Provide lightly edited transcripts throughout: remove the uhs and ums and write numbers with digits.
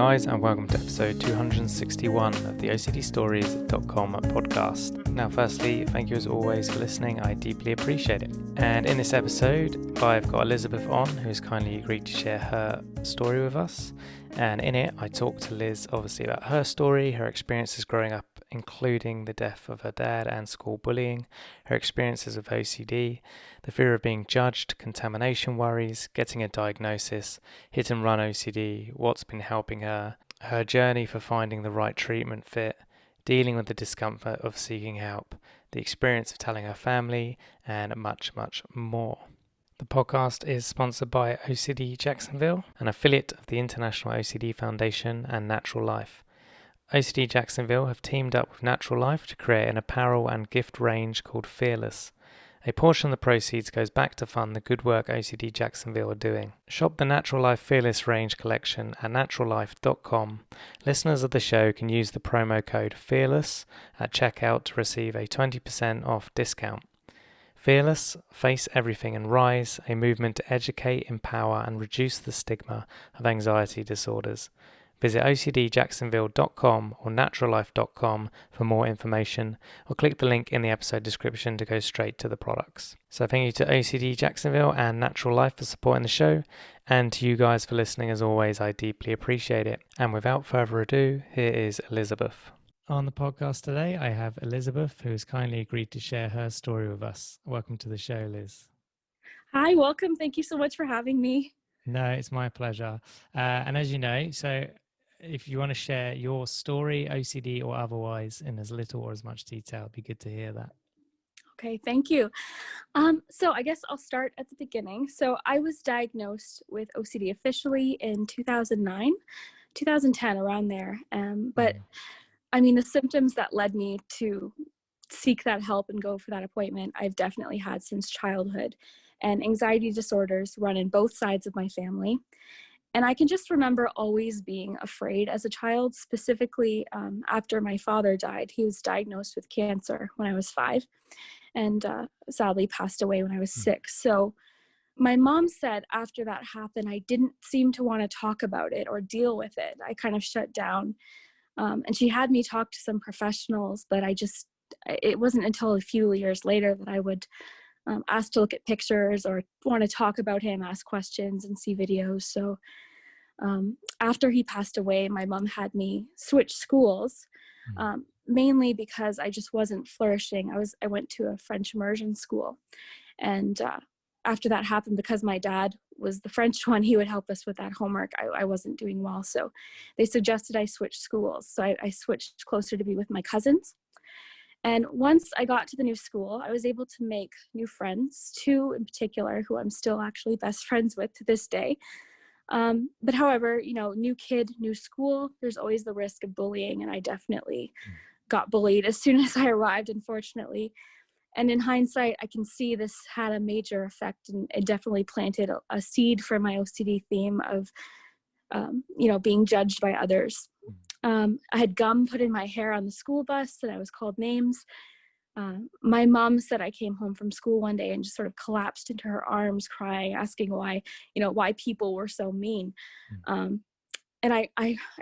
guys, and welcome to episode 261 of the OCDstories.com podcast. Now, firstly, thank you as always for listening. I deeply appreciate it. And in this episode, I've got Elizabeth on, who's kindly agreed to share her story with us. And in it, I talk to Liz, obviously, about her story, her experiences growing up, including the death of her dad and school bullying, her experiences of OCD, the fear of being judged, contamination worries, getting a diagnosis, hit and run OCD, what's been helping her, her journey for finding the right treatment fit, dealing with the discomfort of seeking help, the experience of telling her family, and much, much more. The podcast is sponsored by OCD Jacksonville, an affiliate of the International OCD Foundation and Natural Life. OCD Jacksonville have teamed up with Natural Life to create an apparel and gift range called Fearless. A portion of the proceeds goes back to fund the good work OCD Jacksonville are doing. Shop the Natural Life Fearless range collection at naturallife.com. Listeners of the show can use the promo code FEARLESS at checkout to receive a 20% off discount. Fearless, face everything and rise, a movement to educate, empower and reduce the stigma of anxiety disorders. Visit ocdjacksonville.com or naturallife.com for more information, or click the link in the episode description to go straight to the products. So thank you to OCD Jacksonville and Natural Life for supporting the show, and to you guys for listening. As always, I deeply appreciate it. And without further ado, here is Elizabeth. On the podcast today, I have Elizabeth, who has kindly agreed to share her story with us. Welcome to the show, Liz. Hi, welcome. Thank you so much for having me. No, it's my pleasure. And as you know, so if you want to share your story, OCD or otherwise, in as little or as much detail, it'd be good to hear that. Okay, thank you. So I guess I'll start at the beginning. So I was diagnosed with OCD officially in 2009, 2010, around there. But I mean, the symptoms that led me to seek that help and go for that appointment, I've definitely had since childhood. And anxiety disorders run in both sides of my family. And I can just remember always being afraid as a child, specifically after my father died. He was diagnosed with cancer when I was 5 and sadly passed away when I was 6. So my mom said after that happened, I didn't seem to want to talk about it or deal with it. I kind of shut down. And she had me talk to some professionals, but it wasn't until a few years later that I would ask to look at pictures or want to talk about him, ask questions and see videos. So after he passed away, my mom had me switch schools, mainly because I just wasn't flourishing. I went to a French immersion school. And after that happened, because my dad was the French one, he would help us with that homework. I wasn't doing well. So they suggested I switch schools. So I switched closer to be with my cousins. And once I got to the new school, I was able to make new friends, 2 in particular, who I'm still actually best friends with to this day. But however, new kid, new school, there's always the risk of bullying. And I definitely got bullied as soon as I arrived, unfortunately. And in hindsight, I can see this had a major effect, and it definitely planted a seed for my OCD theme of, being judged by others. I had gum put in my hair on the school bus, and I was called names. My mom said I came home from school one day and just sort of collapsed into her arms, crying, asking why people were so mean. And I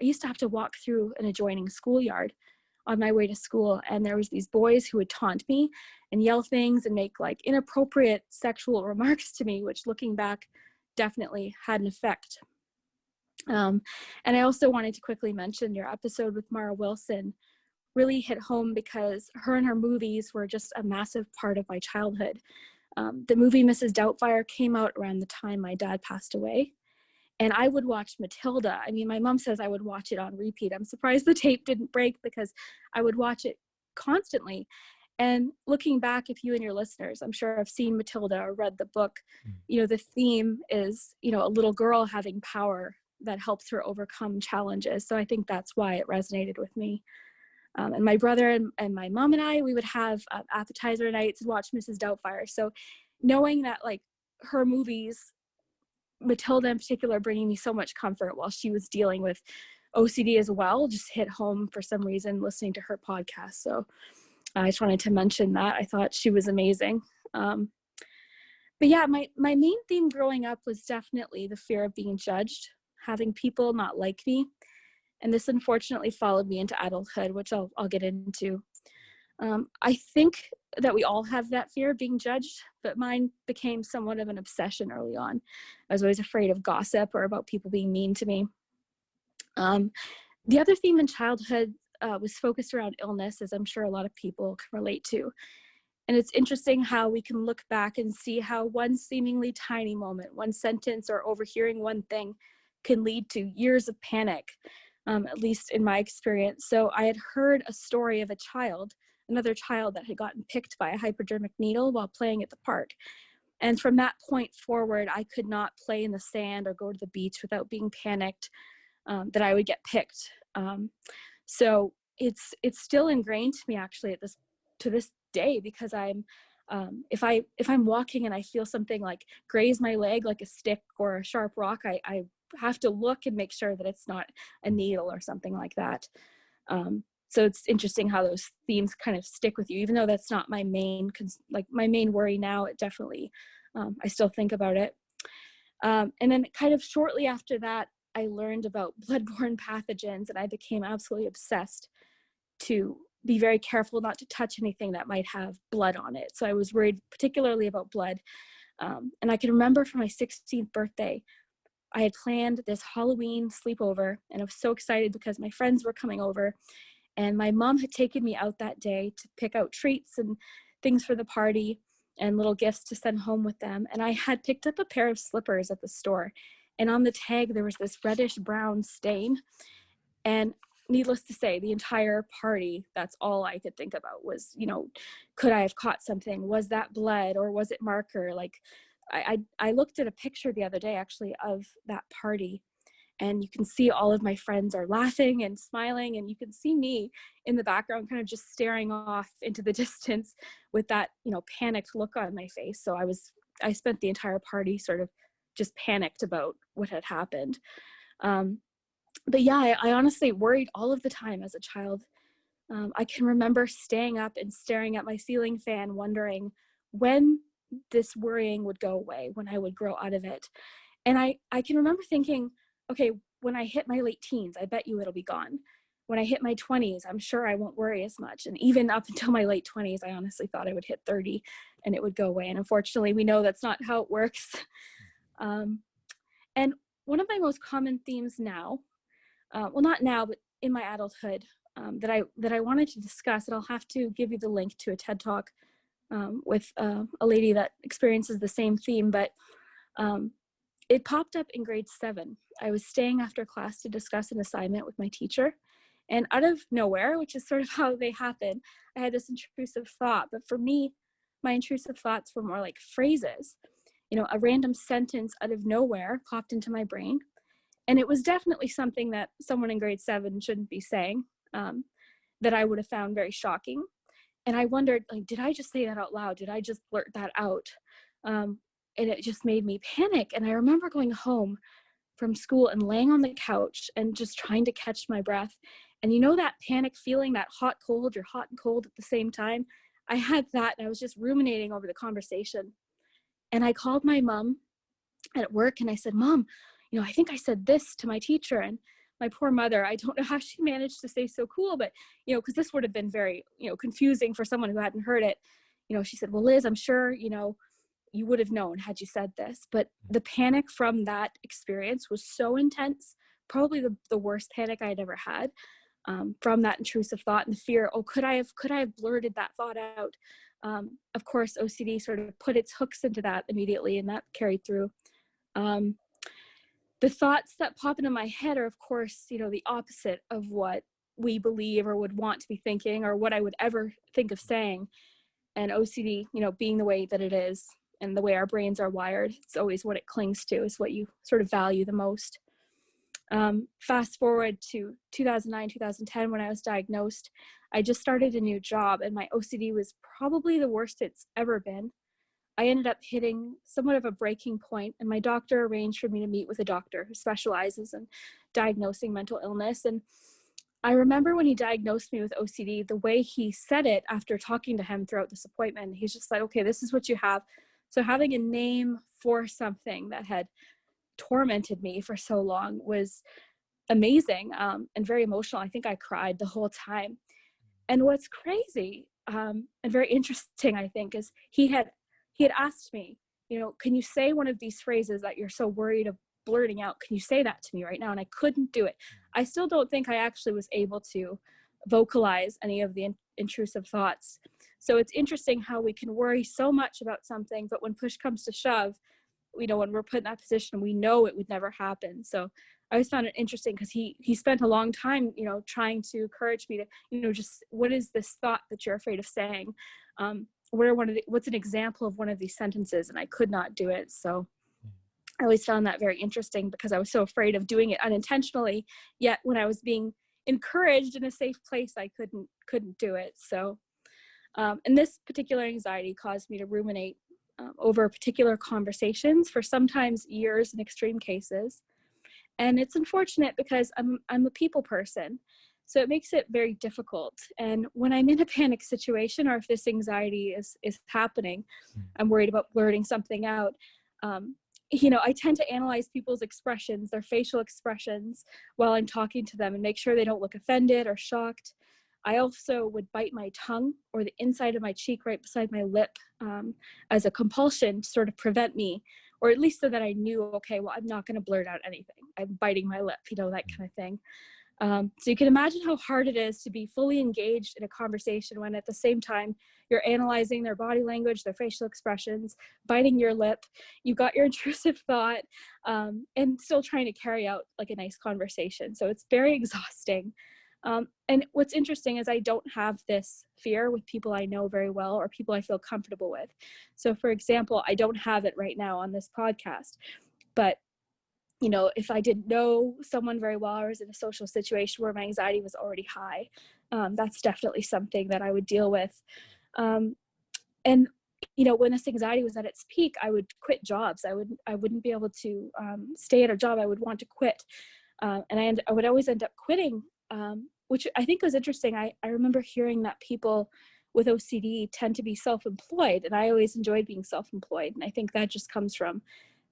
used to have to walk through an adjoining schoolyard on my way to school, and there was these boys who would taunt me and yell things and make like inappropriate sexual remarks to me, which looking back definitely had an effect. And I also wanted to quickly mention your episode with Mara Wilson really hit home, because her and her movies were just a massive part of my childhood. The movie Mrs. Doubtfire came out around the time my dad passed away. And I would watch Matilda. I mean, my mom says I would watch it on repeat. I'm surprised the tape didn't break, because I would watch it constantly. And looking back, if you and your listeners, I'm sure have seen Matilda or read the book, the theme is, a little girl having power that helps her overcome challenges. So I think that's why it resonated with me. And my brother and my mom and I, we would have appetizer nights and watch Mrs. Doubtfire. So knowing that like her movies, Matilda in particular, bringing me so much comfort while she was dealing with OCD as well, just hit home for some reason listening to her podcast. So I just wanted to mention that. I thought she was amazing. But yeah, my main theme growing up was definitely the fear of being judged, having people not like me. And this unfortunately followed me into adulthood, which I'll get into. I think that we all have that fear of being judged, but mine became somewhat of an obsession early on. I was always afraid of gossip or about people being mean to me. The other theme in childhood was focused around illness, as I'm sure a lot of people can relate to. And it's interesting how we can look back and see how one seemingly tiny moment, one sentence, or overhearing one thing can lead to years of panic, at least in my experience. So I had heard a story of another child that had gotten picked by a hypodermic needle while playing at the park. And from that point forward, I could not play in the sand or go to the beach without being panicked that I would get picked. So it's still ingrained to me actually to this day, because if I'm walking and I feel something like graze my leg like a stick or a sharp rock, I have to look and make sure that it's not a needle or something like that. So it's interesting how those themes kind of stick with you, even though that's not my main worry now. It definitely, I still think about it. And then kind of shortly after that, I learned about bloodborne pathogens, and I became absolutely obsessed to be very careful not to touch anything that might have blood on it. So I was worried particularly about blood. And I can remember for my 16th birthday, I had planned this Halloween sleepover, and I was so excited because my friends were coming over, and my mom had taken me out that day to pick out treats and things for the party and little gifts to send home with them. And I had picked up a pair of slippers at the store, and on the tag there was this reddish brown stain. And needless to say, the entire party, that's all I could think about was, could I have caught something? Was that blood, or was it marker? Like, I looked at a picture the other day actually of that party, and you can see all of my friends are laughing and smiling, and you can see me in the background kind of just staring off into the distance with that, panicked look on my face. So I spent the entire party sort of just panicked about what had happened. But yeah, I honestly worried all of the time as a child. I can remember staying up and staring at my ceiling fan, wondering when this worrying would go away, when I would grow out of it. And I can remember thinking, okay, when I hit my late teens, I bet you it'll be gone. When I hit my 20s, I'm sure I won't worry as much. And even up until my late 20s, I honestly thought I would hit 30 and it would go away. And unfortunately, we know that's not how it works. And one of my most common themes now, well, not now, but in my adulthood, that I wanted to discuss, and I'll have to give you the link to a TED Talk with a lady that experiences the same theme, but it popped up in grade 7. I was staying after class to discuss an assignment with my teacher, and out of nowhere, which is sort of how they happen, I had this intrusive thought. But for me, my intrusive thoughts were more like phrases. A random sentence out of nowhere popped into my brain. And it was definitely something that someone in grade 7 shouldn't be saying, that I would have found very shocking. And I wondered, like, did I just say that out loud? Did I just blurt that out? And it just made me panic. And I remember going home from school and laying on the couch and just trying to catch my breath. And that panic feeling, that hot, cold, you're hot and cold at the same time. I had that, and I was just ruminating over the conversation. And I called my mom at work and I said, Mom, I think I said this to my teacher. And my poor mother, I don't know how she managed to stay so cool, but, because this would have been very, confusing for someone who hadn't heard it. She said, well, Liz, I'm sure, you would have known had you said this. But the panic from that experience was so intense, probably the worst panic I had ever had, from that intrusive thought and the fear, could I have blurted that thought out? Of course, OCD sort of put its hooks into that immediately, and that carried through. The thoughts that pop into my head are, of course, the opposite of what we believe or would want to be thinking or what I would ever think of saying. And OCD, being the way that it is and the way our brains are wired, it's always what it clings to, is what you sort of value the most. Fast forward to 2009, 2010, when I was diagnosed, I just started a new job, and my OCD was probably the worst it's ever been. I ended up hitting somewhat of a breaking point, and my doctor arranged for me to meet with a doctor who specializes in diagnosing mental illness. And I remember when he diagnosed me with OCD, the way he said it after talking to him throughout this appointment, he's just like, okay, this is what you have. So having a name for something that had tormented me for so long was amazing, and very emotional. I think I cried the whole time. And what's crazy, and very interesting, I think, is he had asked me, can you say one of these phrases that you're so worried of blurting out? Can you say that to me right now? And I couldn't do it. I still don't think I actually was able to vocalize any of the intrusive thoughts. So it's interesting how we can worry so much about something, but when push comes to shove, when we're put in that position, we know it would never happen. So I always found it interesting because he spent a long time, trying to encourage me to, just what is this thought that you're afraid of saying? What's an example of one of these sentences? And I could not do it. So I always found that very interesting because I was so afraid of doing it unintentionally. Yet when I was being encouraged in a safe place, I couldn't do it. So, and this particular anxiety caused me to ruminate over particular conversations for sometimes years in extreme cases. And it's unfortunate because I'm a people person. So it makes it very difficult. And when I'm in a panic situation, or if this anxiety is happening, I'm worried about blurting something out. I tend to analyze people's expressions, their facial expressions, while I'm talking to them and make sure they don't look offended or shocked. I also would bite my tongue or the inside of my cheek right beside my lip as a compulsion to sort of prevent me, or at least so that I knew, okay, well, I'm not going to blurt out anything. I'm biting my lip, that kind of thing. So you can imagine how hard it is to be fully engaged in a conversation when at the same time you're analyzing their body language, their facial expressions, biting your lip, you've got your intrusive thought, and still trying to carry out like a nice conversation. So it's very exhausting. And what's interesting is I don't have this fear with people I know very well or people I feel comfortable with. So for example, I don't have it right now on this podcast, but if I didn't know someone very well or was in a social situation where my anxiety was already high, that's definitely something that I would deal with. And when this anxiety was at its peak, I would quit jobs. I wouldn't be able to stay at a job. I would want to quit, and I would always end up quitting, which I think was interesting. I remember hearing that people with OCD tend to be self-employed, and I always enjoyed being self-employed. And I think that just comes from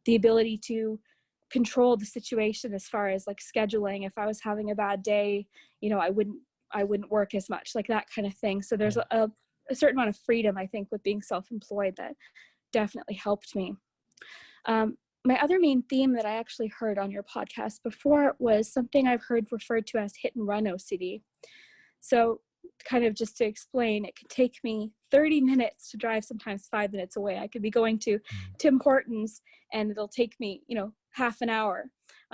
the ability to control the situation as far as like scheduling. If I was having a bad day, I wouldn't work as much, like that kind of thing. So there's a certain amount of freedom, I think, with being self-employed that definitely helped me. My other main theme that I actually heard on your podcast before was something I've heard referred to as hit and run OCD. So kind of just to explain, it could take me 30 minutes to drive, sometimes 5 minutes away. I could be going to Tim Hortons and it'll take me, half an hour.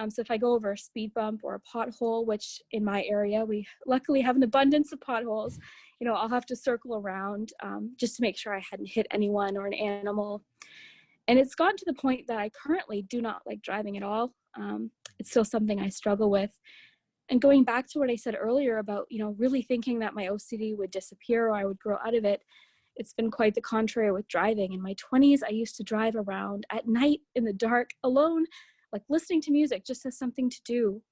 So if I go over a speed bump or a pothole, which in my area, we luckily have an abundance of potholes, I'll have to circle around just to make sure I hadn't hit anyone or an animal. And it's gotten to the point that I currently do not like driving at all. It's still something I struggle with. And going back to what I said earlier about, really thinking that my OCD would disappear or I would grow out of it, it's been quite the contrary with driving. In my 20s, I used to drive around at night in the dark alone, like listening to music just as something to do.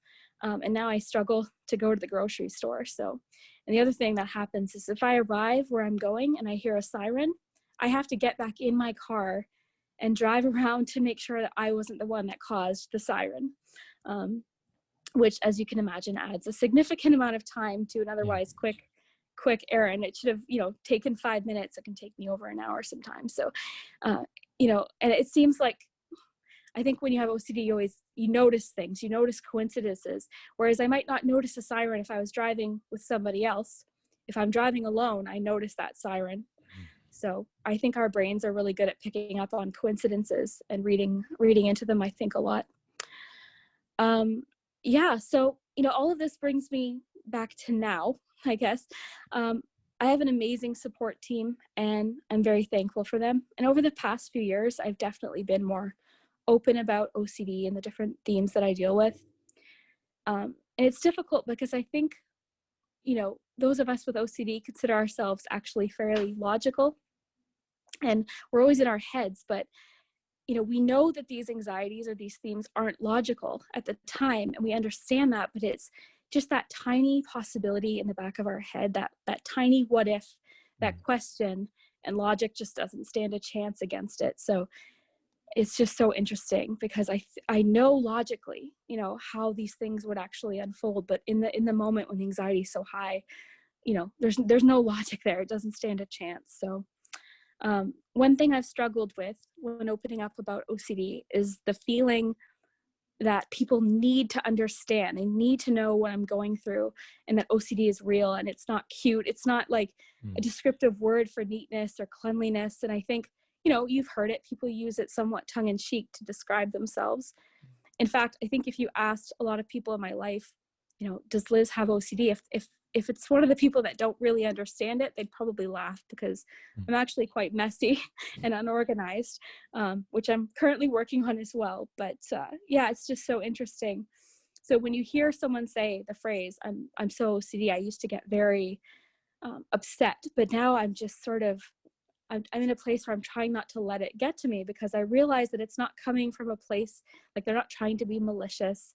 And now I struggle to go to the grocery store. So, and the other thing that happens is if I arrive where I'm going and I hear a siren, I have to get back in my car and drive around to make sure that I wasn't the one that caused the siren. Which, as you can imagine, adds a significant amount of time to an otherwise quick errand. It should have, taken 5 minutes. It can take me over an hour sometimes. So, and it seems like, I think when you have OCD, you notice things, you notice coincidences, whereas I might not notice a siren if I was driving with somebody else. If I'm driving alone, I notice that siren. So I think our brains are really good at picking up on coincidences and reading into them, I think, a lot. So, all of this brings me back to now, I guess. I have an amazing support team and I'm very thankful for them. And over the past few years, I've definitely been more open about OCD and the different themes that I deal with. And it's difficult because I think, those of us with OCD consider ourselves actually fairly logical and we're always in our heads, but we know that these anxieties or these themes aren't logical at the time, and we understand that, but it's just that tiny possibility in the back of our head, that tiny what if, that question, and logic just doesn't stand a chance against it. So it's just so interesting because I know logically, how these things would actually unfold, but in the moment when the anxiety is so high, there's no logic there. It doesn't stand a chance. So one thing I've struggled with when opening up about OCD is the feeling that people need to understand. They need to know what I'm going through, and that OCD is real and it's not cute. It's not like a descriptive word for neatness or cleanliness. And I think, you've heard it. People use it somewhat tongue in cheek to describe themselves. In fact, I think if you asked a lot of people in my life, does Liz have OCD? If it's one of the people that don't really understand it, they'd probably laugh because I'm actually quite messy and unorganized, which I'm currently working on as well. But yeah, it's just so interesting. So when you hear someone say the phrase, I'm so OCD, I used to get very upset, but now I'm just sort of, I'm in a place where I'm trying not to let it get to me, because I realize that it's not coming from a place, like they're not trying to be malicious.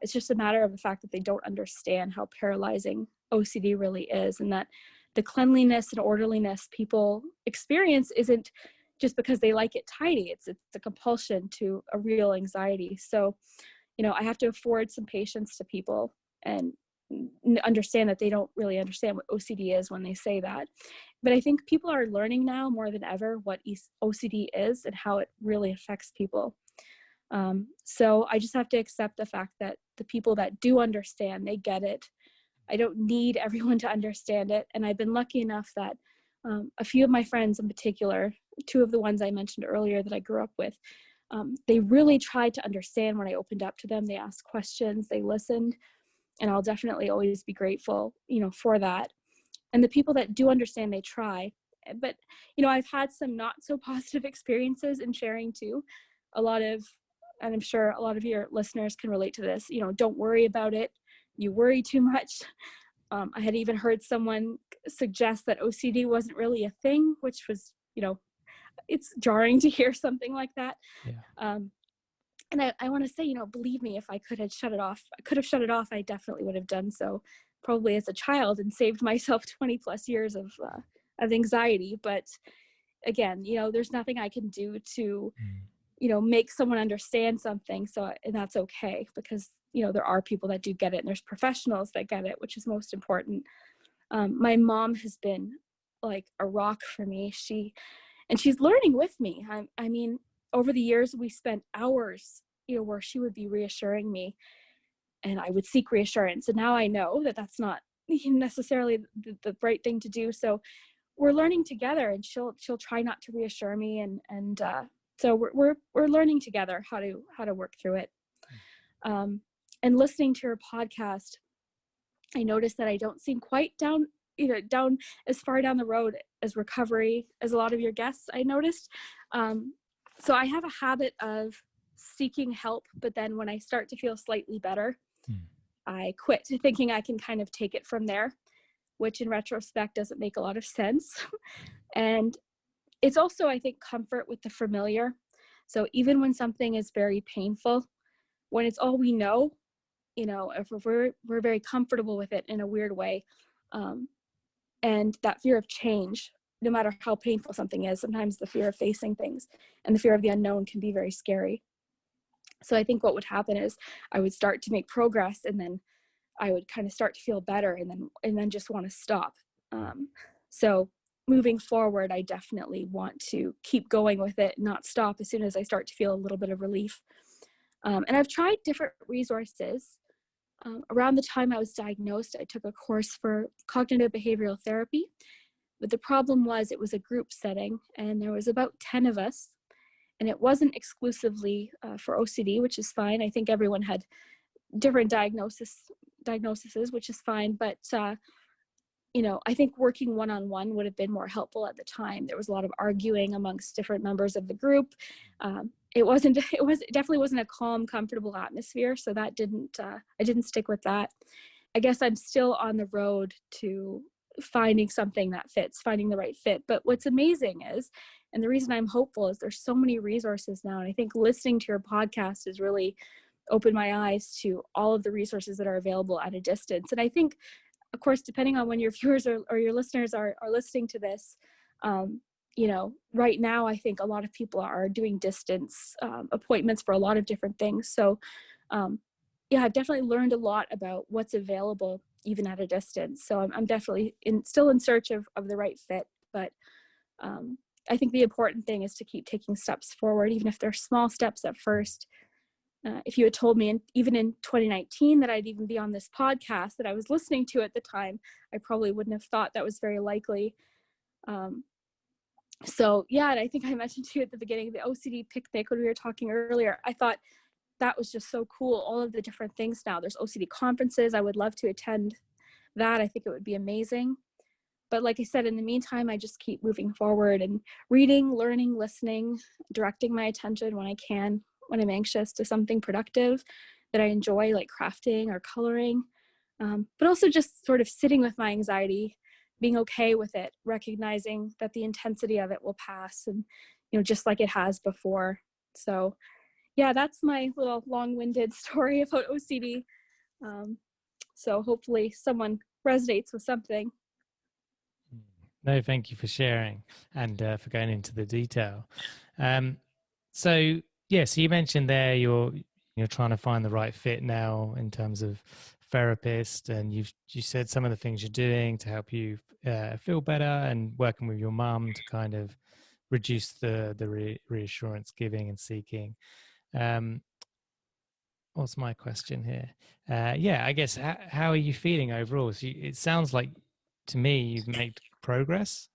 It's just a matter of the fact that they don't understand how paralyzing OCD really is, and that the cleanliness and orderliness people experience isn't just because they like it tidy. It's a compulsion to a real anxiety. So, I have to afford some patience to people and understand that they don't really understand what OCD is when they say that. But I think people are learning now more than ever what OCD is and how it really affects people. So I just have to accept the fact that the people that do understand, they get it. I don't need everyone to understand it. And I've been lucky enough that a few of my friends in particular, two of the ones I mentioned earlier that I grew up with, they really tried to understand when I opened up to them. They asked questions, they listened, and I'll definitely always be grateful, for that. And the people that do understand, they try. But, I've had some not so positive experiences in sharing too. And I'm sure a lot of your listeners can relate to this, don't worry about it. You worry too much. I had even heard someone suggest that OCD wasn't really a thing, which was, it's jarring to hear something like that. Yeah. And I want to say, believe me, if I could have shut it off, I definitely would have done so, probably as a child, and saved myself 20 plus years of anxiety. But again, there's nothing I can do to, make someone understand something. So, and that's okay, because, there are people that do get it, and there's professionals that get it, which is most important. My mom has been like a rock for me. She's learning with me. I mean, over the years, we spent hours, where she would be reassuring me, and I would seek reassurance. And now I know that that's not necessarily the right thing to do. So we're learning together, and she'll try not to reassure me, and so we're learning together how to work through it. And listening to your podcast, I noticed that I don't seem quite down as far down the road as recovery as a lot of your guests, I noticed. So I have a habit of seeking help, but then when I start to feel slightly better, I quit, thinking I can kind of take it from there, which in retrospect doesn't make a lot of sense. And it's also, I think, comfort with the familiar. So even when something is very painful, when it's all we know, if we're very comfortable with it in a weird way, and that fear of change, no matter how painful something is, sometimes the fear of facing things and the fear of the unknown can be very scary. So I think what would happen is I would start to make progress, and then I would kind of start to feel better, and then just want to stop. So moving forward, I definitely want to keep going with it, not stop as soon as I start to feel a little bit of relief. And I've tried different resources. Around the time I was diagnosed, I took a course for cognitive behavioral therapy. But the problem was it was a group setting, and there was about 10 of us. And it wasn't exclusively for OCD, which is fine. I think everyone had different diagnoses, which is fine. But, I think working one-on-one would have been more helpful at the time. There was a lot of arguing amongst different members of the group. It definitely wasn't a calm, comfortable atmosphere. So that I didn't stick with that. I guess I'm still on the road to finding something that fits, finding the right fit. But what's amazing is, and the reason I'm hopeful, is there's so many resources now. And I think listening to your podcast has really opened my eyes to all of the resources that are available at a distance. And I think, of course, depending on when your viewers or your listeners are listening to this, right now I think a lot of people are doing distance appointments for a lot of different things. So yeah, I've definitely learned a lot about what's available even at a distance. So I'm definitely still in search of the right fit. But I think the important thing is to keep taking steps forward, even if they're small steps at first. If you had told me, even in 2019, that I'd even be on this podcast that I was listening to at the time, I probably wouldn't have thought that was very likely. So yeah, and I think I mentioned to you at the beginning, the OCD picnic when we were talking earlier, I thought that was just so cool. All of the different things now. There's OCD conferences. I would love to attend that. I think it would be amazing. But like I said, in the meantime, I just keep moving forward and reading, learning, listening, directing my attention when I can, when I'm anxious, to something productive that I enjoy, like crafting or coloring. But also just sort of sitting with my anxiety, being okay with it, recognizing that the intensity of it will pass, and just like it has before. So yeah, that's my little long-winded story about OCD. So hopefully someone resonates with something. No, thank you for sharing and for going into the detail. So yeah, so you mentioned there you're trying to find the right fit now in terms of therapist, and you said some of the things you're doing to help you feel better, and working with your mum to kind of reduce the reassurance giving and seeking. What's my question here? Yeah, I guess how are you feeling overall? So it sounds like to me you've made progress.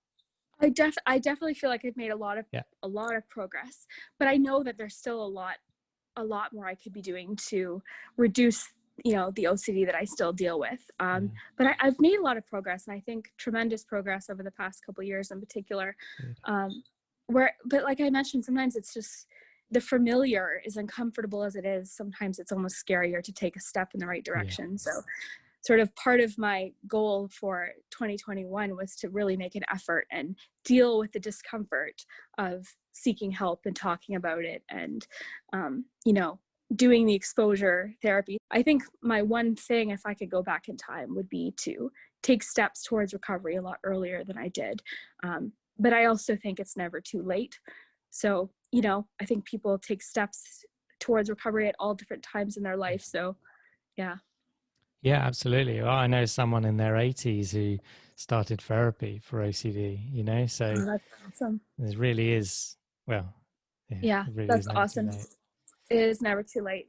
I definitely feel like I've made Yeah. a lot of progress, but I know that there's still a lot more I could be doing to reduce the OCD that I still deal with. But I've made a lot of progress, and I think tremendous progress over the past couple of years in particular. Good. But like I mentioned, sometimes it's just the familiar, as uncomfortable as it is, sometimes it's almost scarier to take a step in the right Yeah. direction. So sort of part of my goal for 2021 was to really make an effort and deal with the discomfort of seeking help and talking about it, and doing the exposure therapy. I think my one thing, if I could go back in time, would be to take steps towards recovery a lot earlier than I did. But I also think it's never too late. So I think people take steps towards recovery at all different times in their life. So yeah. Yeah, absolutely. Well, I know someone in their 80s who started therapy for OCD, so Oh, that's awesome. it really is, well, yeah, Yeah, it really that's is never too awesome. late. It is never too late.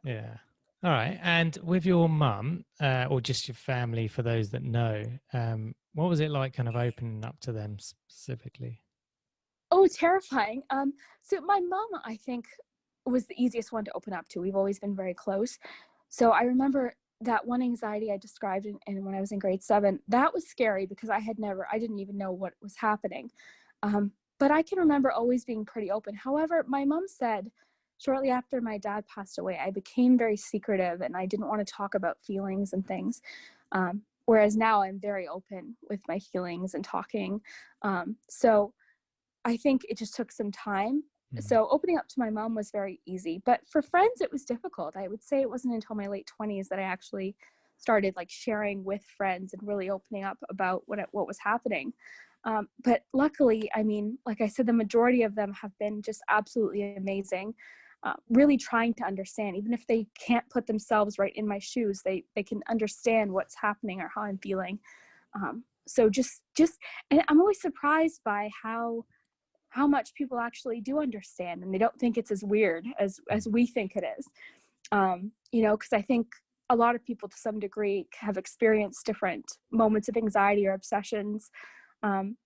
Yeah. All right. And with your mum, or just your family, for those that know, what was it like kind of opening up to them specifically? Oh, terrifying. So my mom, I think, was the easiest one to open up to. We've always been very close. So I remember that one anxiety I described when I was in grade 7, that was scary because I didn't even know what was happening. But I can remember always being pretty open. However, my mom said shortly after my dad passed away, I became very secretive and I didn't want to talk about feelings and things. Whereas now I'm very open with my feelings and talking. So I think it just took some time. So opening up to my mom was very easy, but for friends, it was difficult. I would say it wasn't until my late 20s that I actually started like sharing with friends and really opening up about what was happening. But luckily, I mean, like I said, the majority of them have been just absolutely amazing, really trying to understand, even if they can't put themselves right in my shoes, they can understand what's happening or how I'm feeling. So and I'm always surprised by how much people actually do understand, and they don't think it's as weird as we think it is. Because I think a lot of people to some degree have experienced different moments of anxiety or obsessions.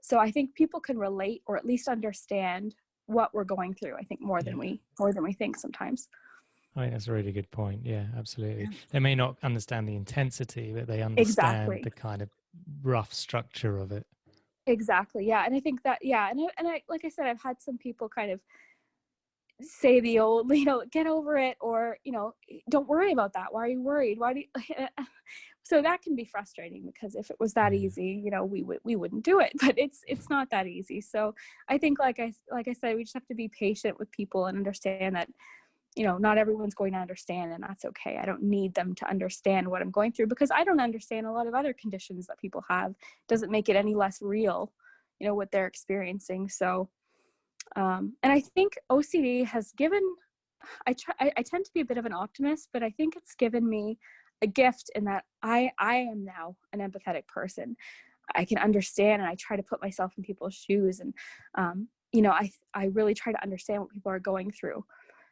So I think people can relate, or at least understand what we're going through. I think more than we think sometimes. I think that's a really good point. Yeah, absolutely. They may not understand the intensity, but they understand Exactly. the kind of rough structure of it. Exactly. Yeah. And I think that, yeah. And I, like I said, I've had some people kind of say the old, get over it, or, don't worry about that. Why are you worried? Why do you, so that can be frustrating, because if it was that easy, we wouldn't do it, but it's not that easy. So I think, like I said, we just have to be patient with people and understand that, not everyone's going to understand, and that's okay. I don't need them to understand what I'm going through, because I don't understand a lot of other conditions that people have. It doesn't make it any less real. what they're experiencing. So, and I think OCD has given, I tend to be a bit of an optimist, but I think it's given me a gift in that I am now an empathetic person. I can understand, and I try to put myself in people's shoes, and I really try to understand what people are going through.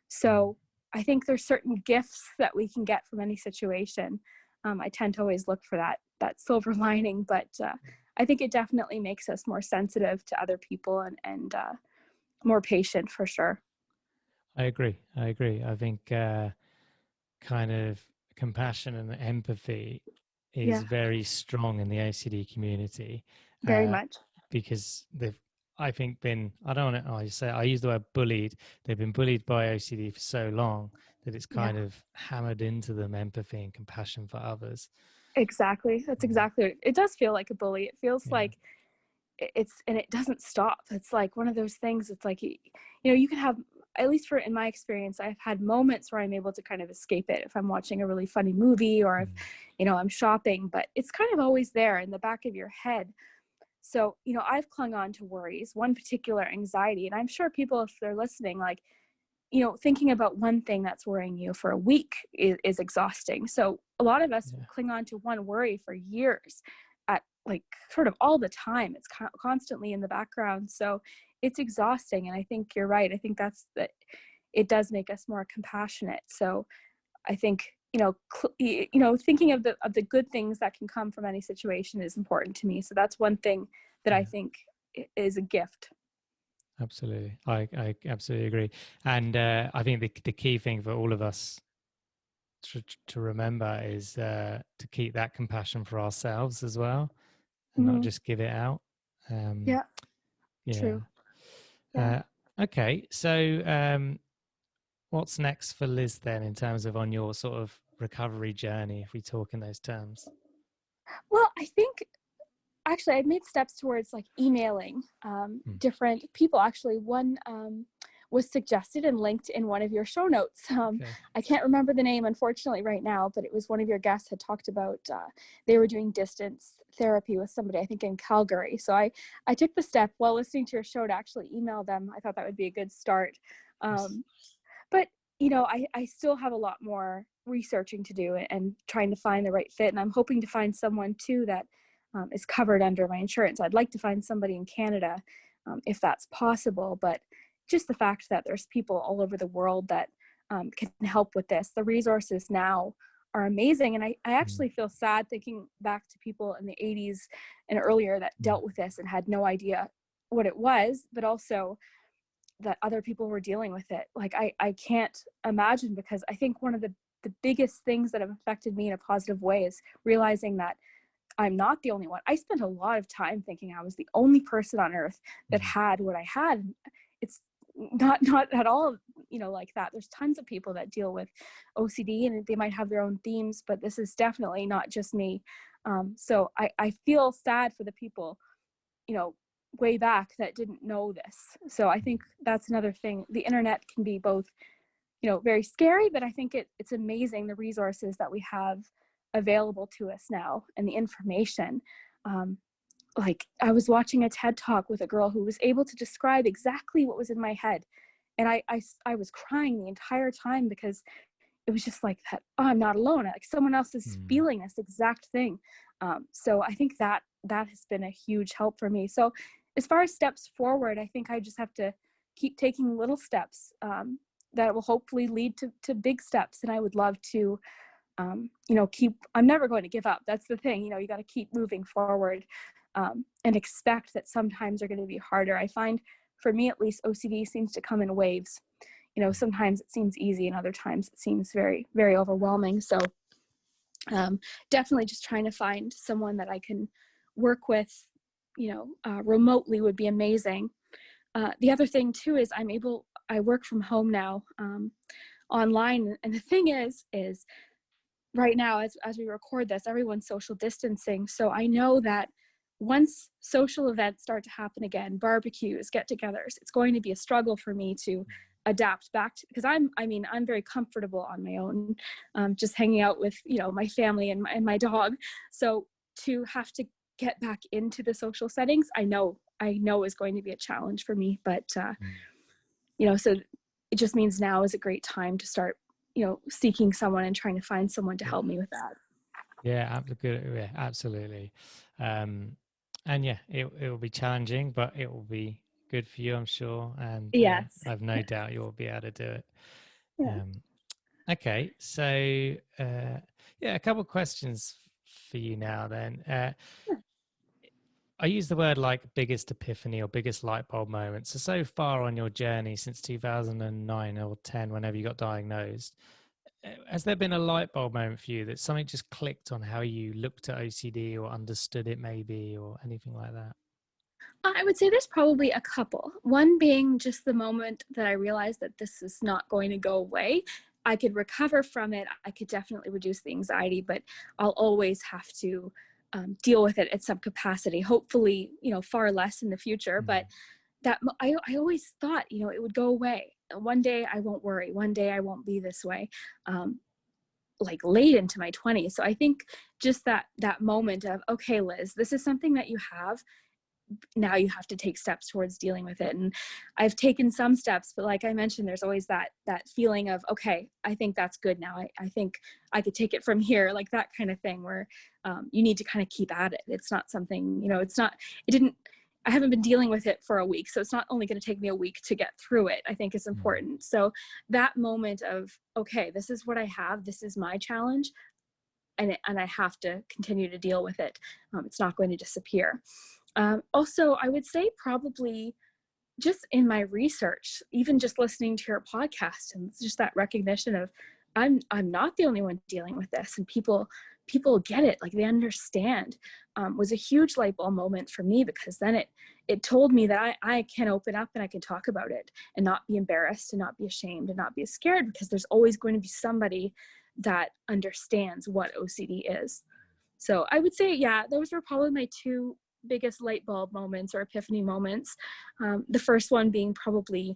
So I think there's certain gifts that we can get from any situation. I tend to always look for that silver lining, but I think it definitely makes us more sensitive to other people and more patient, for sure. I agree. I think kind of compassion and empathy is Yeah, very strong in the OCD community, very much. because they've, I think, been, I don't want to, I use the word bullied. They've been bullied by OCD for so long that it's Yeah, kind of hammered into them empathy and compassion for others. exactly. That's exactly it. It does feel like a bully. It feels Yeah. like and it doesn't stop. It's like one of those things. It's like, you can have, at least in my experience, I've had moments where I'm able to kind of escape it if I'm watching a really funny movie, or if I'm shopping, but it's kind of always there in the back of your head. So I've clung on to worries, one particular anxiety, and I'm sure people, if they're listening, like, thinking about one thing that's worrying you for a week is exhausting. So a lot of us cling on to one worry for years, at like sort of all the time. It's constantly in the background. So it's exhausting. And I think you're right. I think it does make us more compassionate. So I think, thinking of the good things that can come from any situation is important to me. So that's one thing that I think is a gift. Absolutely. I absolutely agree. And I think the key thing for all of us to remember is to keep that compassion for ourselves as well, and not just give it out. Yeah, Yeah. true. Yeah. Okay. So what's next for Liz then, in terms of on your sort of recovery journey, if we talk in those terms? Well, I think actually I've made steps towards like emailing different people. Actually, one was suggested and linked in one of your show notes. I can't remember the name, unfortunately, right now, but it was one of your guests had talked about they were doing distance therapy with somebody, I think in Calgary. So I took the step while listening to your show to actually email them. I thought that would be a good start. But I still have a lot more researching to do and trying to find the right fit. And I'm hoping to find someone too that is covered under my insurance. I'd like to find somebody in Canada if that's possible. But just the fact that there's people all over the world that can help with this. The resources now are amazing. And I actually feel sad thinking back to people in the 80s and earlier that dealt with this and had no idea what it was, but also that other people were dealing with it. Like I can't imagine, because I think one of the biggest things that have affected me in a positive way is realizing that I'm not the only one. I spent a lot of time thinking I was the only person on earth that had what I had. It's not at all, like that. There's tons of people that deal with OCD and they might have their own themes, but this is definitely not just me. So I feel sad for the people, way back that didn't know this. So I think that's another thing. The internet can be both, very scary, but I think it's amazing the resources that we have available to us now and the information. Like I was watching a TED talk with a girl who was able to describe exactly what was in my head. And I was crying the entire time because it was just like that, oh, I'm not alone. Like someone else is feeling this exact thing. So I think that has been a huge help for me. So as far as steps forward, I think I just have to keep taking little steps that will hopefully lead to big steps. And I would love to, I'm never going to give up. That's the thing, you got to keep moving forward and expect that sometimes are going to be harder. I find, for me at least, OCD seems to come in waves. Sometimes it seems easy and other times it seems very, very overwhelming. So definitely just trying to find someone that I can work with, remotely would be amazing. The other thing too is I work from home now online. And the thing is right now, as we record this, everyone's social distancing. So I know that once social events start to happen again, barbecues, get-togethers, it's going to be a struggle for me to adapt back to, because I'm very comfortable on my own, just hanging out with, my family and my dog. So to have to get back into the social settings, I know I know is going to be a challenge for me. But, Mm. so it just means now is a great time to start, seeking someone and trying to find someone to Yeah. help me with that. Yeah, yeah, absolutely. And yeah, it will be challenging, but it will be good for you, I'm sure. And Yes. I've no doubt you'll be able to do it. Yeah. Um, okay, so yeah, a couple of questions for you now then. I use the word like biggest epiphany or biggest light bulb moment. So far on your journey since 2009 or 10, whenever you got diagnosed, has there been a light bulb moment for you that something just clicked on how you looked at OCD or understood it maybe or anything like that? I would say there's probably a couple. One being just the moment that I realized that this is not going to go away. I could recover from it. I could definitely reduce the anxiety, but I'll always have to deal with it at some capacity. Hopefully, far less in the future. But I always thought, it would go away. One day I won't worry. One day I won't be this way. Like late into my 20s. So I think just that moment of, okay, Liz, this is something that you have. Now you have to take steps towards dealing with it. And I've taken some steps, but like I mentioned, there's always that feeling of, okay, I think that's good now. I think I could take it from here, like that kind of thing where you need to kind of keep at it. It's not something, I haven't been dealing with it for a week. So it's not only going to take me a week to get through it, I think is important. So that moment of, okay, this is what I have. This is my challenge. And I have to continue to deal with it. It's not going to disappear. Also, I would say probably just in my research, even just listening to your podcast and just that recognition of I'm not the only one dealing with this, and people get it, like they understand, was a huge light bulb moment for me, because then it told me that I can open up and I can talk about it and not be embarrassed and not be ashamed and not be scared, because there's always going to be somebody that understands what OCD is. So I would say, yeah, those were probably my two biggest light bulb moments or epiphany moments. The first one being probably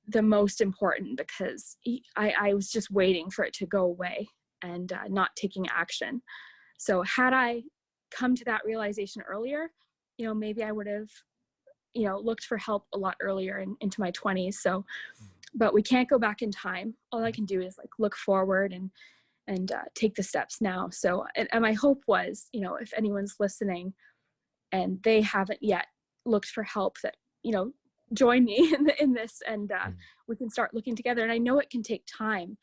the most important, because I was just waiting for it to go away and not taking action. So had I come to that realization earlier, maybe I would have, looked for help a lot earlier into my 20s. So, but we can't go back in time. All I can do is like look forward and take the steps now. So, and my hope was, if anyone's listening and they haven't yet looked for help, that, join me in this, and we can start looking together. And I know it can take time.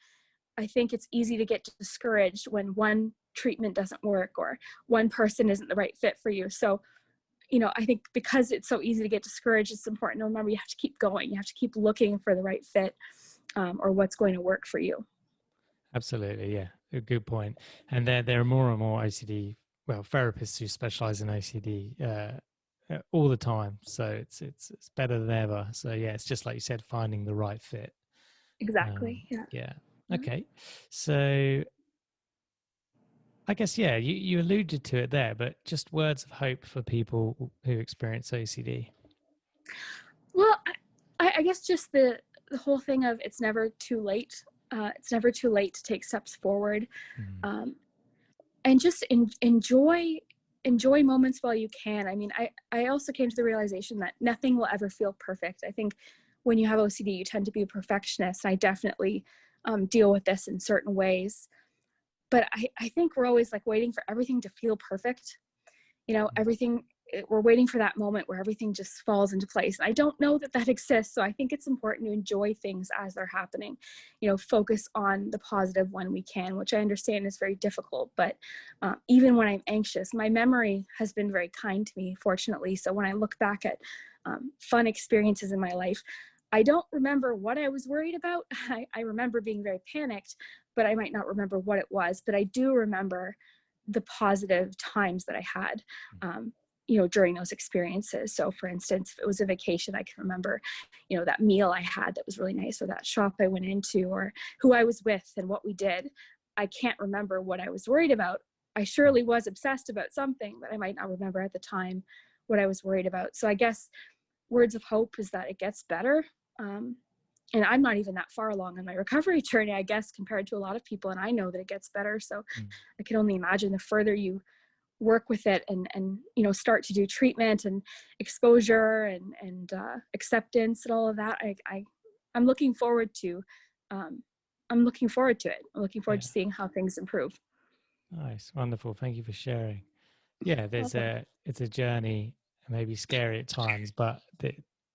I think it's easy to get discouraged when one treatment doesn't work or one person isn't the right fit for you. So, I think because it's so easy to get discouraged, it's important to remember you have to keep going. You have to keep looking for the right fit, or what's going to work for you. Absolutely, yeah, a good point. And there are more and more OCD, well, therapists who specialize in OCD all the time. So it's better than ever. So yeah, it's just like you said, finding the right fit. Exactly. Yeah. Yeah. Okay. So I guess yeah, you alluded to it there, but just words of hope for people who experience OCD. Well, I guess just the whole thing of it's never too late. It's never too late to take steps forward, and just enjoy moments while you can. I mean, I also came to the realization that nothing will ever feel perfect. I think when you have OCD, you tend to be a perfectionist. I definitely deal with this in certain ways, but I think we're always like waiting for everything to feel perfect. We're waiting for that moment where everything just falls into place. I don't know that exists. So I think it's important to enjoy things as they're happening, focus on the positive when we can, which I understand is very difficult. But even when I'm anxious, my memory has been very kind to me, fortunately. So when I look back at fun experiences in my life, I don't remember what I was worried about. I remember being very panicked, but I might not remember what it was. But I do remember the positive times that I had, during those experiences. So for instance, if it was a vacation, I can remember, that meal I had that was really nice, or that shop I went into, or who I was with and what we did. I can't remember what I was worried about. I surely was obsessed about something, but I might not remember at the time what I was worried about. So I guess words of hope is that it gets better. And I'm not even that far along in my recovery journey, I guess, compared to a lot of people. And I know that it gets better. So I can only imagine the further you work with it and start to do treatment and exposure and acceptance and all of that. I'm looking forward to I'm looking forward to it. I'm looking forward to seeing how things improve. Nice, wonderful. Thank you for sharing. Yeah, it's a journey, maybe scary at times, but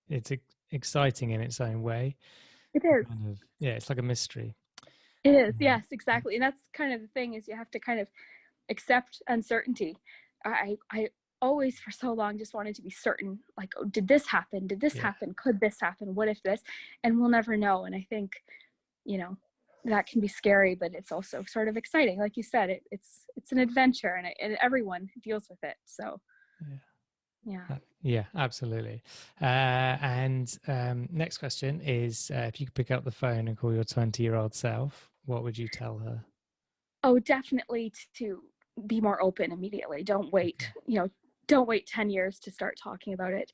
it's exciting in its own way. It is. It's like a mystery. It is. Yes, exactly. And that's kind of the thing, is you have to kind of accept uncertainty. I always for so long just wanted to be certain, like, oh, did this happen? Did this happen? Could this happen? What if this? And we'll never know. And I think, that can be scary, but it's also sort of exciting. Like you said, it's an adventure, and everyone deals with it. So yeah, absolutely. And next question is, if you could pick up the phone and call your 20-year-old self, what would you tell her? Oh, definitely to be more open immediately. Don't wait, don't wait 10 years to start talking about it,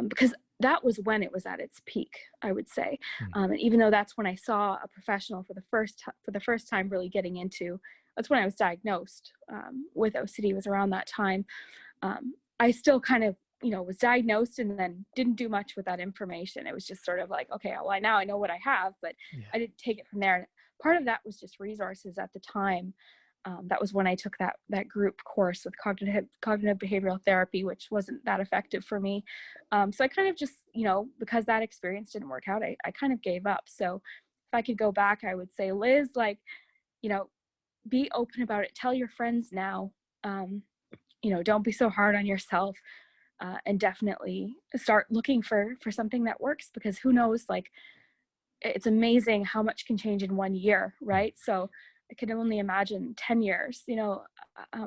because that was when it was at its peak, I would say. And even though that's when I saw a professional for the first time really getting into, that's when I was diagnosed with OCD, was around that time. I still kind of, was diagnosed and then didn't do much with that information. It was just sort of like, okay, well, now I know what I have, but I didn't take it from there. And part of that was just resources at the time. That was when I took that group course with cognitive behavioral therapy, which wasn't that effective for me. So I kind of just, because that experience didn't work out, I kind of gave up. So if I could go back, I would say, Liz, like, be open about it. Tell your friends now. Don't be so hard on yourself, and definitely start looking for something that works, because who knows, like, it's amazing how much can change in 1 year, right? So I can only imagine 10 years,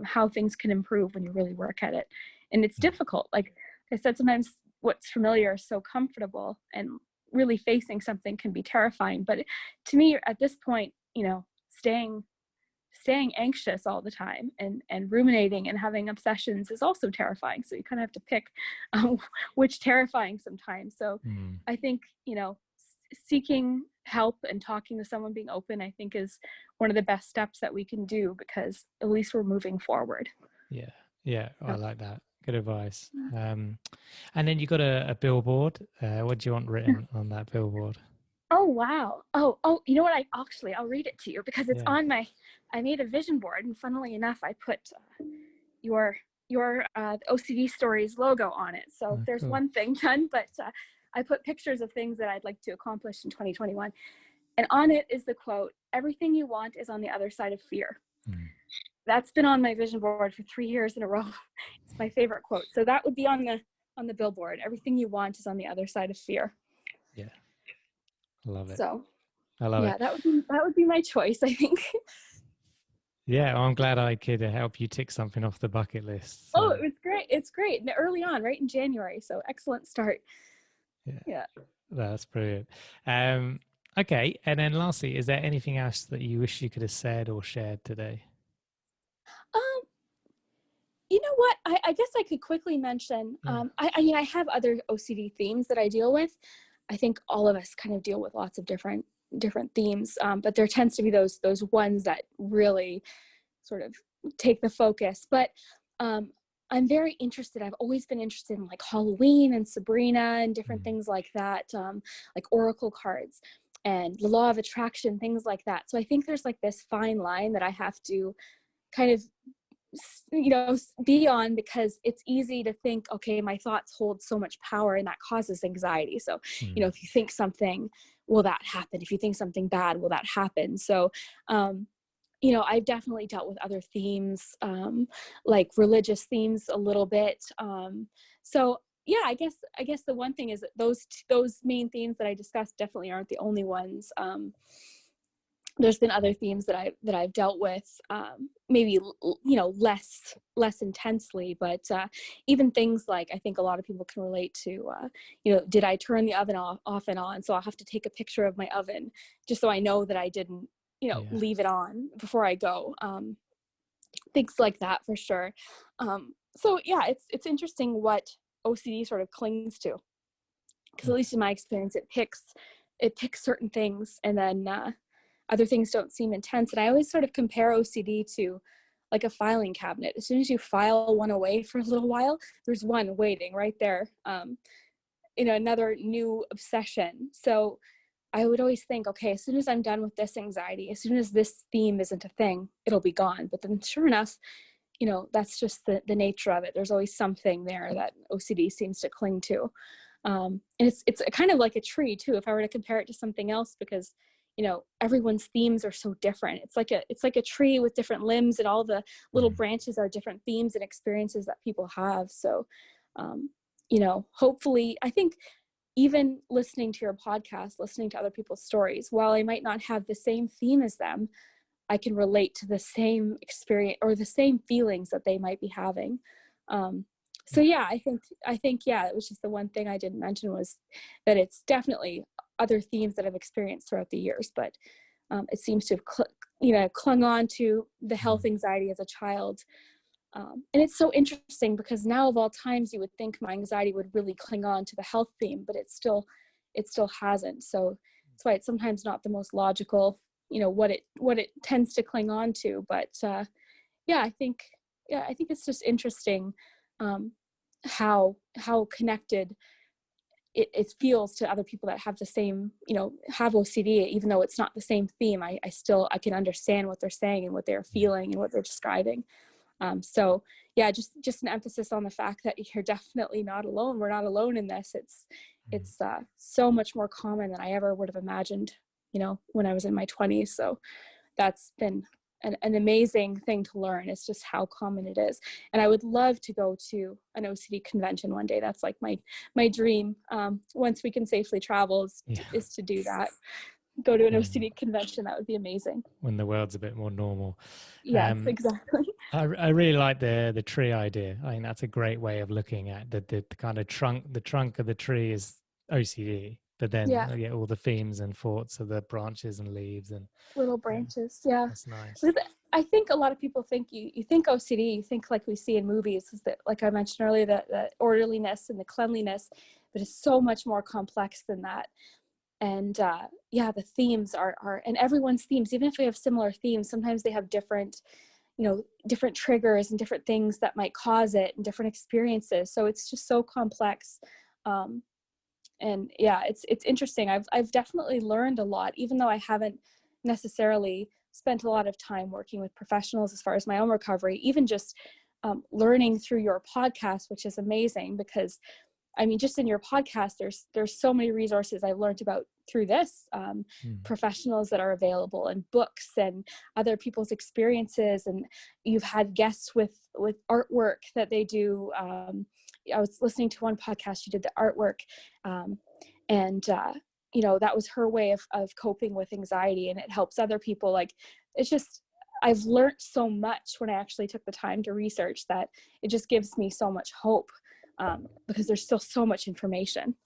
how things can improve when you really work at it. And it's difficult. Like I said, sometimes what's familiar is so comfortable, and really facing something can be terrifying. But to me, at this point, staying anxious all the time and ruminating and having obsessions is also terrifying. So you kind of have to pick which terrifying sometimes. So I think, seeking help and talking to someone, being open, I think is one of the best steps that we can do, because at least we're moving forward. Yeah, I like that. Good advice. And then you got a billboard. What do you want written on that billboard? Oh, wow. Oh, you know what? I'll read it to you, because it's on I made a vision board, and funnily enough, I put your OCD Stories logo on it. So there's cool. one thing done, but I put pictures of things that I'd like to accomplish in 2021. And on it is the quote, "Everything you want is on the other side of fear." That's been on my vision board for 3 years in a row. It's my favorite quote. So that would be on the billboard. Everything you want is on the other side of fear. Yeah. I love it. So I love it. that would be my choice, I think. Yeah, well, I'm glad I could help you tick something off the bucket list. So. Oh, it was great. It's great. And early on, right in January. So excellent start. Yeah. That's brilliant. Okay. And then lastly, is there anything else that you wish you could have said or shared today? You know what? I guess I could quickly mention, I have other OCD themes that I deal with. I think all of us kind of deal with lots of different themes, but there tends to be those ones that really sort of take the focus. But I'm very interested. I've always been interested in like Halloween and Sabrina and different things like that, like oracle cards and the law of attraction, things like that. So I think there's like this fine line that I have to kind of be on, because it's easy to think, okay, my thoughts hold so much power, and that causes anxiety. So if you think something, will that happen? If you think something bad, will that happen? So I've definitely dealt with other themes, like religious themes a little bit. So yeah, I guess the one thing is that those main themes that I discussed definitely aren't the only ones. There's been other themes that I've dealt with, maybe less intensely, but even things like, I think a lot of people can relate to, did I turn the oven off and on? So I'll have to take a picture of my oven just so I know that I didn't leave it on before I go. Things like that for sure. So yeah, it's interesting what OCD sort of clings to, because at least in my experience, it picks certain things, and then other things don't seem intense. And I always sort of compare OCD to like a filing cabinet. As soon as you file one away for a little while, there's one waiting right there, another new obsession. So I would always think, okay, as soon as I'm done with this anxiety, as soon as this theme isn't a thing, it'll be gone. But then sure enough, that's just the nature of it. There's always something there that OCD seems to cling to. And it's kind of like a tree too, if I were to compare it to something else, because everyone's themes are so different. It's like a tree with different limbs, and all the little branches are different themes and experiences that people have. So hopefully, I think even listening to your podcast, listening to other people's stories, while I might not have the same theme as them, I can relate to the same experience or the same feelings that they might be having. So yeah, I think it was just the one thing I didn't mention was that it's definitely other themes that I've experienced throughout the years, but it seems to have clung on to the health anxiety as a child. And it's so interesting because now of all times you would think my anxiety would really cling on to the health theme, but it still hasn't. So that's why it's sometimes not the most logical, what it tends to cling on to. But I think it's just interesting how connected it feels to other people that have the same, have OCD, even though it's not the same theme. I can understand what they're saying and what they're feeling and what they're describing. So yeah, just an emphasis on the fact that you're definitely not alone. We're not alone in this. It's so much more common than I ever would have imagined, when I was in my 20s. So that's been an amazing thing to learn. It's just how common it is. And I would love to go to an OCD convention one day. That's like my dream. Once we can safely travel is to do that. Go to an OCD convention. That would be amazing. When the world's a bit more normal. Yes, exactly. I really like the tree idea. I think that's a great way of looking at the kind of trunk. The trunk of the tree is OCD, but then you get all the themes and thoughts of the branches and leaves and little branches. Yeah, that's nice. I think a lot of people think you think OCD, you think like we see in movies, is that, like I mentioned earlier, the orderliness and the cleanliness, but it's so much more complex than that. And the themes are and everyone's themes, even if we have similar themes, sometimes they have different triggers and different things that might cause it and different experiences. So it's just so complex. And yeah, it's interesting. I've definitely learned a lot, even though I haven't necessarily spent a lot of time working with professionals as far as my own recovery, even just learning through your podcast, which is amazing because I mean, just in your podcast, there's so many resources I've learned about through this, professionals that are available and books and other people's experiences. And you've had guests with artwork that they do. I was listening to one podcast, she did the artwork. That was her way of coping with anxiety, and it helps other people. Like, it's just, I've learned so much when I actually took the time to research that it just gives me so much hope. Because there's still so much information.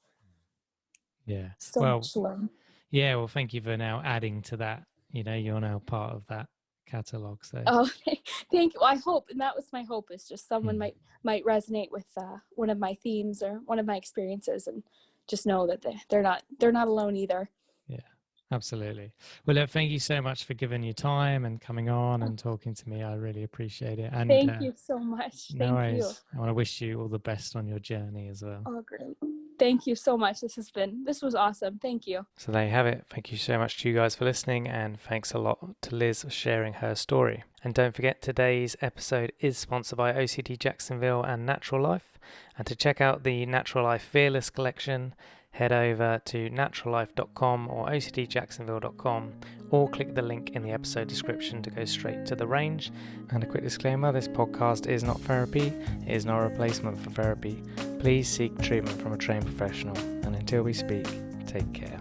Yeah. So much to learn. Yeah. Well, thank you for now adding to that. You're now part of that catalog. So. Oh, thank you. I hope, and that was my hope, is just someone might resonate with one of my themes or one of my experiences, and just know that they're not alone either. Yeah. Absolutely. Well, look, thank you so much for giving your time and coming on and talking to me. I really appreciate it. And thank you so much. No worries. I want to wish you all the best on your journey as well. Oh, great. Thank you so much. This was awesome. Thank you. So there you have it. Thank you so much to you guys for listening, and thanks a lot to Liz for sharing her story. And don't forget, today's episode is sponsored by OCD Jacksonville and Natural Life. And to check out the Natural Life Fearless collection, head over to naturallife.com or ocdjacksonville.com, or click the link in the episode description to go straight to the range. And a quick disclaimer, this podcast is not therapy, it is not a replacement for therapy. Please seek treatment from a trained professional, and until we speak, take care.